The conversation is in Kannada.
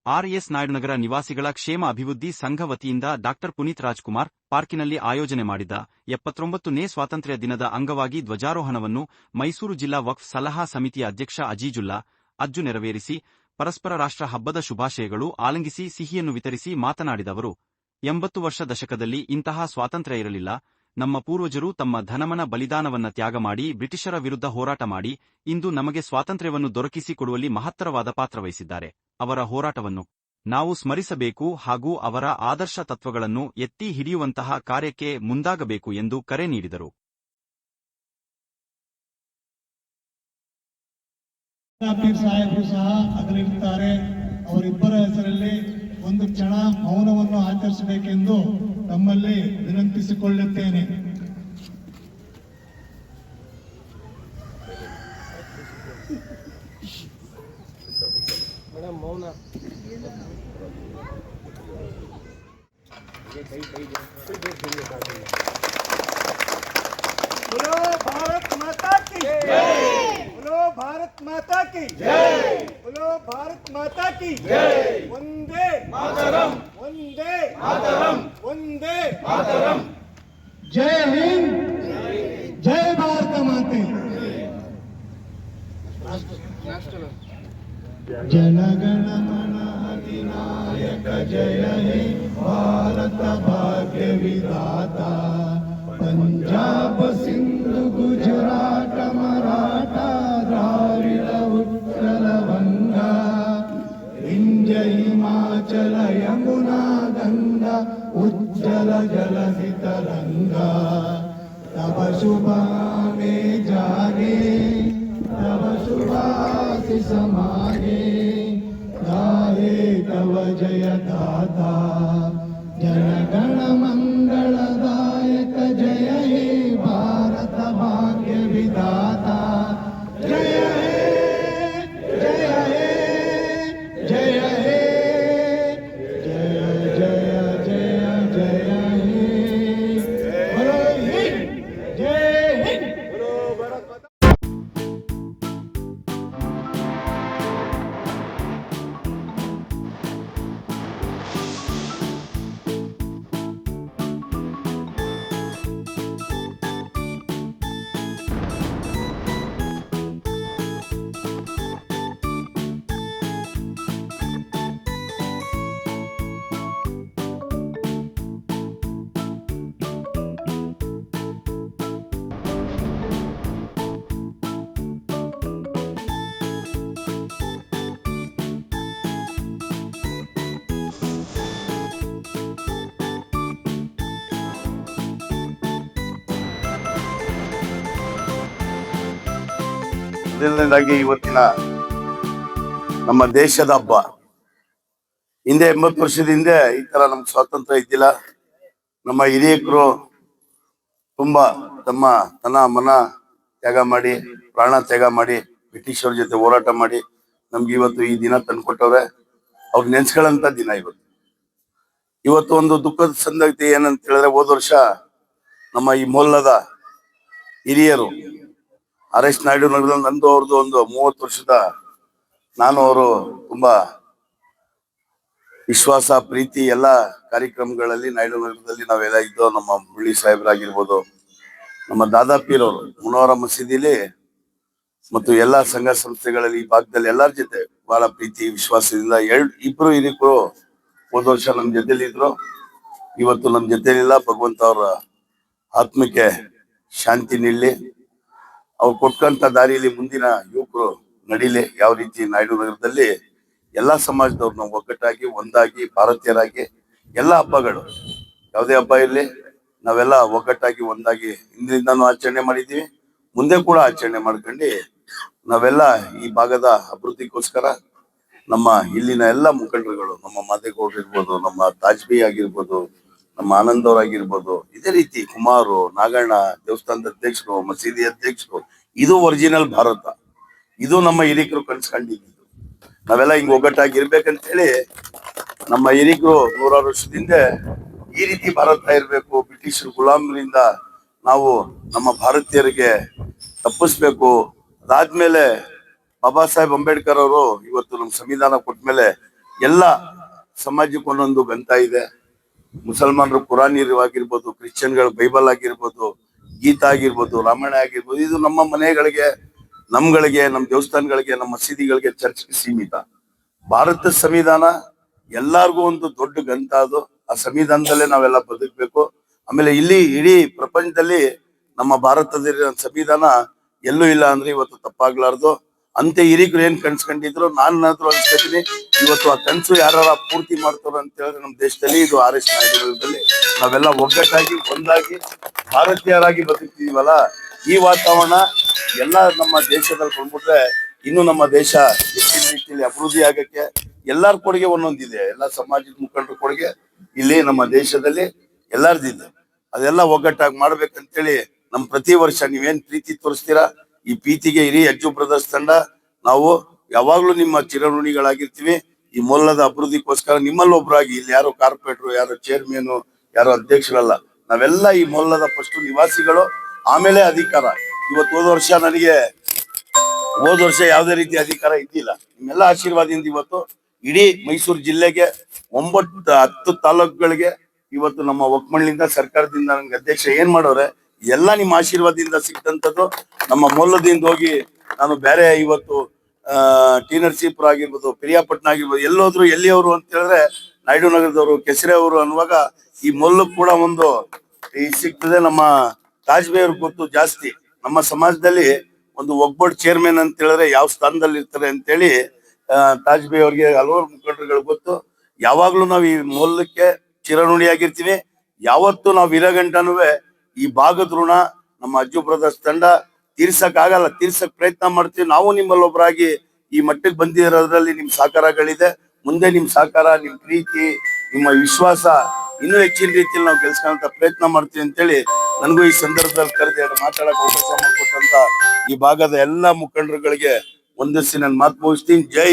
ಆರ್.ಎಸ್. ನಾಯ್ಡುನಗರ ನಿವಾಸಿಗಳ ಕ್ಷೇಮ ಅಭಿವೃದ್ಧಿ ಸಂಘ ವತಿಯಿಂದ ಡಾ. ಪುನೀತ್ ರಾಜ್ಕುಮಾರ್ ಪಾರ್ಕಿನಲ್ಲಿ ಆಯೋಜನೆ ಮಾಡಿದ್ದ 79ನೇ ಸ್ವಾತಂತ್ರ್ಯ ದಿನದ ಅಂಗವಾಗಿ ಧ್ವಜಾರೋಹಣವನ್ನು ಮೈಸೂರು ಜಿಲ್ಲಾ ವಕ್ಫ್ ಸಲಹಾ ಸಮಿತಿಯ ಅಧ್ಯಕ್ಷ ಅಜೀಜುಲ್ಲಾ ಅಜ್ಜು ನೆರವೇರಿಸಿ ಪರಸ್ಪರ ರಾಷ್ಟ್ರ ಹಬ್ಬದ ಶುಭಾಶಯಗಳು ಆಲಿಂಗಿಸಿ ಸಿಹಿಯನ್ನು ವಿತರಿಸಿ ಮಾತನಾಡಿದ ಅವರು, 80 ವರ್ಷ ದಶಕದಲ್ಲಿ ಇಂತಹ ಸ್ವಾತಂತ್ರ್ಯ ಇರಲಿಲ್ಲ. ನಮ್ಮ ಪೂರ್ವಜರು ತಮ್ಮ ಧನಮನ ಬಲಿದಾನವನ್ನ ತ್ಯಾಗ ಮಾಡಿ ಬ್ರಿಟಿಷರ ವಿರುದ್ಧ ಹೋರಾಟ ಮಾಡಿ ಇಂದು ನಮಗೆ ಸ್ವಾತಂತ್ರ್ಯವನ್ನು ದೊರಕಿಸಿಕೊಡುವಲ್ಲಿ ಮಹತ್ತರವಾದ ಪಾತ್ರವಹಿಸಿದ್ದಾರೆ. ಅವರ ಹೋರಾಟವನ್ನು ನಾವು ಸ್ಮರಿಸಬೇಕು ಹಾಗೂ ಅವರ ಆದರ್ಶ ತತ್ವಗಳನ್ನು ಎತ್ತಿ ಹಿಡಿಯುವಂತಹ ಕಾರ್ಯಕ್ಕೆ ಮುಂದಾಗಬೇಕು ಎಂದು ಕರೆ ನೀಡಿದರು. ಸಾಹೇಬರು ಸಹ ಅಗಲಿರುತ್ತಾರೆ. ಅವರಿಬ್ಬರ ಹೆಸರಲ್ಲಿ ಒಂದು ಕ್ಷಣ ಮೌನವನ್ನು ಆಚರಿಸಬೇಕೆಂದು ತಮ್ಮಲ್ಲಿ ವಿನಂತಿಸಿಕೊಳ್ಳುತ್ತೇನೆ. ಮೌನ बोलो भारत माता की जय, बोलो भारत माता की जय, बोलो भारत माता की जय, वंदे मातरम, वंदे मातरम, वंदे मातरम. जय हिंद, जय भारत माते. जनगण मन अधिनायक जय हे भारत भाग्य विधाता. पंजाब सिंधु गुजरात मराठा द्राविड उत्कल गंगा विंध्य हिमाचल यमुना गंगा उज्जल जलधि तरंगा. तब शुभ में जागे तब शुभाशिष मागे गाहे तव जय दाता. जनगण मंगलदायक जय हे भारत भाग्य विधाता. जय हे जय हे जय हे जय जय जय जय हे. बोलो हिंद, जय हिंद. बोलो भारत माता. ಮೊದಲನೇದಾಗಿ ಇವತ್ತಿನ ನಮ್ಮ ದೇಶದ ಹಬ್ಬ. ಹಿಂದೆ 80 ವರ್ಷದ ಹಿಂದೆ ಈ ತರ ನಮ್ಗೆ ಸ್ವಾತಂತ್ರ್ಯ ಇದ್ದಿಲ್ಲ. ನಮ್ಮ ಹಿರಿಯಕರು ತುಂಬಾ ತಮ್ಮ ತನ ಮನ ತ್ಯಾಗ ಮಾಡಿ ಪ್ರಾಣ ತ್ಯಾಗ ಮಾಡಿ ಬ್ರಿಟಿಷರ ಜೊತೆ ಹೋರಾಟ ಮಾಡಿ ನಮ್ಗೆ ಇವತ್ತು ಈ ದಿನ ತಂದ್ಕೊಟ್ಟವ್ರೆ. ಅವ್ರು ನೆನ್ಸ್ಕೊಳ್ಳಂತ ದಿನ ಇವತ್ತು. ಇವತ್ತು ಒಂದು ದುಃಖದ ಸಂಗತಿ ಏನಂತ ಹೇಳಿದ್ರೆ, ಹೋದ ವರ್ಷ ನಮ್ಮ ಈ ಮೊಹಲ್ಲದ ಹಿರಿಯರು ಆರ್.ಎಸ್. ನಾಯ್ಡು ನಗರದಲ್ಲಿ ನಂದು ಅವ್ರದ್ದು ಒಂದು 30 ವರ್ಷದ, ನಾನು ಅವರು ತುಂಬಾ ವಿಶ್ವಾಸ ಪ್ರೀತಿ ಎಲ್ಲ ಕಾರ್ಯಕ್ರಮಗಳಲ್ಲಿ ನಾಯ್ಡು ನಗರದಲ್ಲಿ ನಾವೆಲ್ಲ ಇದ್ದೋ. ನಮ್ಮ ಮುಳ್ಳಿ ಸಾಹೇಬರಾಗಿರ್ಬೋದು, ನಮ್ಮ ದಾದಾಪೀರವರು ಮುನವರ ಮಸೀದಿಲಿ ಮತ್ತು ಎಲ್ಲಾ ಸಂಘ ಸಂಸ್ಥೆಗಳಲ್ಲಿ ಈ ಭಾಗದಲ್ಲಿ ಎಲ್ಲರ ಜೊತೆ ಬಹಳ ಪ್ರೀತಿ ವಿಶ್ವಾಸದಿಂದ ಇಬ್ರು ಹಿರಿಕರು ಹೋದ ವರ್ಷ ನಮ್ ಜೊತೆಲಿ ಇದ್ರು. ಇವತ್ತು ನಮ್ ಜೊತೆಲಿಲ್ಲ. ಭಗವಂತ ಅವರ ಆತ್ಮಕ್ಕೆ ಶಾಂತಿ ನೀಡಲಿ. ಅವ್ರು ಕೊಟ್ಕಂತ ದಾರಿಯಲ್ಲಿ ಮುಂದಿನ ಯುವಕರು ನಡಿಲಿ. ಯಾವ ರೀತಿ ನಾಯ್ಡು ನಗರದಲ್ಲಿ ಎಲ್ಲಾ ಸಮಾಜದವ್ರು ನಾವು ಒಗ್ಗಟ್ಟಾಗಿ ಒಂದಾಗಿ ಭಾರತೀಯರಾಗಿ ಎಲ್ಲಾ ಹಬ್ಬಗಳು ಯಾವುದೇ ಹಬ್ಬ ಇರ್ಲಿ ನಾವೆಲ್ಲ ಒಗ್ಗಟ್ಟಾಗಿ ಒಂದಾಗಿ ಹಿಂದಿನಿಂದಾನು ಆಚರಣೆ ಮಾಡಿದೀವಿ, ಮುಂದೆ ಕೂಡ ಆಚರಣೆ ಮಾಡ್ಕೊಂಡು ನಾವೆಲ್ಲ ಈ ಭಾಗದ ಅಭಿವೃದ್ಧಿಗೋಸ್ಕರ ನಮ್ಮ ಇಲ್ಲಿನ ಎಲ್ಲ ಮುಖಂಡರುಗಳು, ನಮ್ಮ ಮಾದೇಗೌಡರು ಇರ್ಬೋದು, ನಮ್ಮ ತಾಜ್ಬಿ ಆಗಿರ್ಬೋದು, ನಮ್ಮ ಆನಂದ್ ಅವರಾಗಿರ್ಬೋದು, ಇದೇ ರೀತಿ ಕುಮಾರು, ನಾಗಣ್ಣ, ದೇವಸ್ಥಾನದ ಅಧ್ಯಕ್ಷರು, ಮಸೀದಿ ಅಧ್ಯಕ್ಷರು, ಇದು ಒರಿಜಿನಲ್ ಭಾರತ. ಇದು ನಮ್ಮ ಹಿರಿಕರು ಕನ್ಸ್ಕೊಂಡಿದ್ದು. ನಾವೆಲ್ಲ ಹಿಂಗ್ ಒಗ್ಗಟ್ಟಾಗಿ ಇರ್ಬೇಕಂತ ಹೇಳಿ ನಮ್ಮ ಹಿರಿಕರು 100 ವರ್ಷದಿಂದ ಈ ರೀತಿ ಭಾರತ ಇರ್ಬೇಕು, ಬ್ರಿಟಿಷ್ ಗುಲಾಮರಿಂದ ನಾವು ನಮ್ಮ ಭಾರತೀಯರಿಗೆ ತಪ್ಪಿಸ್ಬೇಕು. ಅದಾದ್ಮೇಲೆ ಬಾಬಾ ಸಾಹೇಬ್ ಅಂಬೇಡ್ಕರ್ ಅವರು ಇವತ್ತು ನಮ್ಮ ಸಂವಿಧಾನ ಕೊಟ್ಟ ಮೇಲೆ ಎಲ್ಲ ಸಮಾಜಕ್ಕೆ ಒಂದೊಂದು ಗ್ರಂಥ ಇದೆ. ಮುಸಲ್ಮಾನರು ಕುರಾನ್ ಆಗಿರ್ಬೋದು, ಕ್ರಿಶ್ಚಿಯನ್ಗಳು ಬೈಬಲ್ ಆಗಿರ್ಬೋದು, ಗೀತಾ ಆಗಿರ್ಬೋದು, ರಾಮಾಯಣ ಆಗಿರ್ಬೋದು. ಇದು ನಮ್ಮ ಮನೆಗಳಿಗೆ, ನಮ್ಗಳಿಗೆ, ನಮ್ಮ ದೇವಸ್ಥಾನಗಳಿಗೆ, ನಮ್ಮ ಮಸೀದಿಗಳಿಗೆ, ಚರ್ಚ್ಗೆ ಸೀಮಿತ. ಭಾರತ ಸಂವಿಧಾನ ಎಲ್ಲಾರ್ಗೂ ಒಂದು ದೊಡ್ಡ ಗ್ರಂಥ. ಅದು ಆ ಸಂವಿಧಾನದಲ್ಲೇ ನಾವೆಲ್ಲ ಬದುಕಬೇಕು. ಆಮೇಲೆ ಇಲ್ಲಿ ಇಡೀ ಪ್ರಪಂಚದಲ್ಲಿ ನಮ್ಮ ಭಾರತದ ಸಂವಿಧಾನ ಎಲ್ಲೂ ಇಲ್ಲ ಅಂದ್ರೆ ಇವತ್ತು ತಪ್ಪಾಗ್ಲಾರ್ದು. ಅಂತ ಹಿರಿಕರು ಏನ್ ಕನ್ಸ್ಕೊಂಡಿದ್ರು, ನಾನಾದ್ರೂ ಅನ್ಸ್ಕೊತೀನಿ ಇವತ್ತು ಆ ಕನ್ಸು ಯಾರ ಪೂರ್ತಿ ಮಾಡ್ತಾರ ಅಂತ ಹೇಳಿದ್ರೆ ನಮ್ಮ ದೇಶದಲ್ಲಿ ಇದು RS ನಾಯಕರಲ್ಲಿ ನಾವೆಲ್ಲ ಒಗ್ಗಟ್ಟಾಗಿ ಒಂದಾಗಿ ಭಾರತೀಯರಾಗಿ ಬದುಕ್ತಿದೀವಲ್ಲ. ಈ ವಾತಾವರಣ ಎಲ್ಲ ನಮ್ಮ ದೇಶದಲ್ಲಿ ಬಂದ್ಬಿಟ್ರೆ ಇನ್ನು ನಮ್ಮ ದೇಶ ಹೆಚ್ಚಿನ ರೀತಿಯಲ್ಲಿ ಅಭಿವೃದ್ಧಿ ಆಗಕ್ಕೆ ಎಲ್ಲಾರ ಕೊಡುಗೆ ಒಂದೊಂದಿದೆ. ಎಲ್ಲ ಸಮಾಜದ ಮುಖಂಡರ ಕೊಡುಗೆ ಇಲ್ಲಿ ನಮ್ಮ ದೇಶದಲ್ಲಿ ಎಲ್ಲಾರ್ದಿದೆ. ಅದೆಲ್ಲ ಒಗ್ಗಟ್ಟಾಗಿ ಮಾಡ್ಬೇಕಂತೇಳಿ ನಮ್ ಪ್ರತಿ ವರ್ಷ ನೀವೇನ್ ಪ್ರೀತಿ ತೋರಿಸ್ತೀರಾ, ಈ ಪ್ರೀತಿಗೆ ಇಡೀ ಅಜ್ಜು ಬ್ರದರ್ಸ್ ತಂಡ ನಾವು ಯಾವಾಗ್ಲೂ ನಿಮ್ಮ ಚಿರಋಣಿಗಳಾಗಿರ್ತೀವಿ. ಈ ಮೊಲ್ಲದ ಅಭಿವೃದ್ಧಿಗೋಸ್ಕರ ನಿಮ್ಮಲ್ಲಿ ಒಬ್ರಾಗಿ, ಇಲ್ಲಿ ಯಾರೋ ಕಾರ್ಪೊರೇಟರ್, ಯಾರೋ ಚೇರ್ಮನ್, ಯಾರೋ ಅಧ್ಯಕ್ಷರಲ್ಲ, ನಾವೆಲ್ಲ ಈ ಮೊಲ್ಲದ ಫಸ್ಟ್ ನಿವಾಸಿಗಳು, ಆಮೇಲೆ ಅಧಿಕಾರ. ಇವತ್ತು ಹೋದ ವರ್ಷ ಯಾವುದೇ ರೀತಿ ಅಧಿಕಾರ ಇದ್ದಿಲ್ಲ. ನಿಮ್ಮೆಲ್ಲ ಆಶೀರ್ವಾದದಿಂದ ಇವತ್ತು ಇಡೀ ಮೈಸೂರು ಜಿಲ್ಲೆಗೆ 9-10 ತಾಲೂಕುಗಳಿಗೆ ಇವತ್ತು ನಮ್ಮ ಒಕ್ಕಮಣ್ಣಿಂದ ಸರ್ಕಾರದಿಂದ ನಂಗೆ ಅಧ್ಯಕ್ಷ ಏನ್ ಮಾಡೋರೆ ಎಲ್ಲ ನಿಮ್ಮ ಆಶೀರ್ವಾದದಿಂದ ಸಿಕ್ತಂಥದ್ದು. ನಮ್ಮ ಮೂಲದಿಂದ ಹೋಗಿ ನಾನು ಬೇರೆ ಇವತ್ತು ಟಿ ನರಸೀಪುರ ಆಗಿರ್ಬೋದು, ಪಿರಿಯಾಪಟ್ಟಣ ಆಗಿರ್ಬೋದು, ಎಲ್ಲೋದ್ರು ಎಲ್ಲಿಯವರು ಅಂತ ಹೇಳಿದ್ರೆ ನಾಯ್ಡು ನಗರದವರು, ಕೆಸರೆ ಅವರು ಅನ್ನುವಾಗ ಈ ಮೊಲ್ಲಕ್ಕೆ ಕೂಡ ಒಂದು ಈ ಸಿಗ್ತದೆ. ನಮ್ಮ ತಾಜ್ಬೇ ಅವ್ರಿಗೆ ಗೊತ್ತು ಜಾಸ್ತಿ. ನಮ್ಮ ಸಮಾಜದಲ್ಲಿ ಒಂದು ಒಗ್ಗಟ್ಟು ಚೇರ್ಮನ್ ಅಂತ ಹೇಳಿದ್ರೆ ಯಾವ ಸ್ಥಾನದಲ್ಲಿ ಇರ್ತಾರೆ ಅಂತೇಳಿ ತಾಜ್ಬೇ ಅವ್ರಿಗೆ ಹಲವಾರು ಮುಖಂಡರುಗಳು ಗೊತ್ತು. ಯಾವಾಗ್ಲೂ ನಾವು ಈ ಮೊಲ್ಲಕ್ಕೆ ಚಿರಋಣಿಯಾಗಿರ್ತೀವಿ. ಯಾವತ್ತು ನಾವು ಇರಗಂಟನೂ ಈ ಭಾಗದ ಋಣ ನಮ್ಮ ಅಜ್ಜು ಬ್ರದರ್ಸ್ ತಂಡ ತೀರ್ಸಕ್ ಆಗಲ್ಲ, ತೀರ್ಸಕ್ ಪ್ರಯತ್ನ ಮಾಡ್ತೀವಿ. ನಾವು ನಿಮ್ಮಲ್ಲಿ ಒಬ್ಬರಾಗಿ ಈ ಮಟ್ಟಕ್ಕೆ ಬಂದಿರೋದ್ರಲ್ಲಿ ನಿಮ್ ಸಹಕಾರಗಳಿದೆ. ಮುಂದೆ ನಿಮ್ ಸಹಕಾರ, ನಿಮ್ ಪ್ರೀತಿ, ನಿಮ್ಮ ವಿಶ್ವಾಸ ಇನ್ನೂ ಹೆಚ್ಚಿನ ರೀತಿಯಲ್ಲಿ ನಾವು ಗೆಲ್ಸ್ಕೊಂತ ಪ್ರಯತ್ನ ಮಾಡ್ತೀವಿ ಅಂತೇಳಿ ನನಗೂ ಈ ಸಂದರ್ಭದಲ್ಲಿ ಕರೆದು ಮಾತಾಡಕ್ ಅವಕಾಶ ಮಾಡಿಕೊಟ್ಟಂತ ಈ ಭಾಗದ ಎಲ್ಲಾ ಮುಖಂಡರುಗಳಿಗೆ ಒಂದಿಸಿ ನನ್ನ ಮಾತು ಮುಗಿಸ್ತೀನಿ. ಜೈ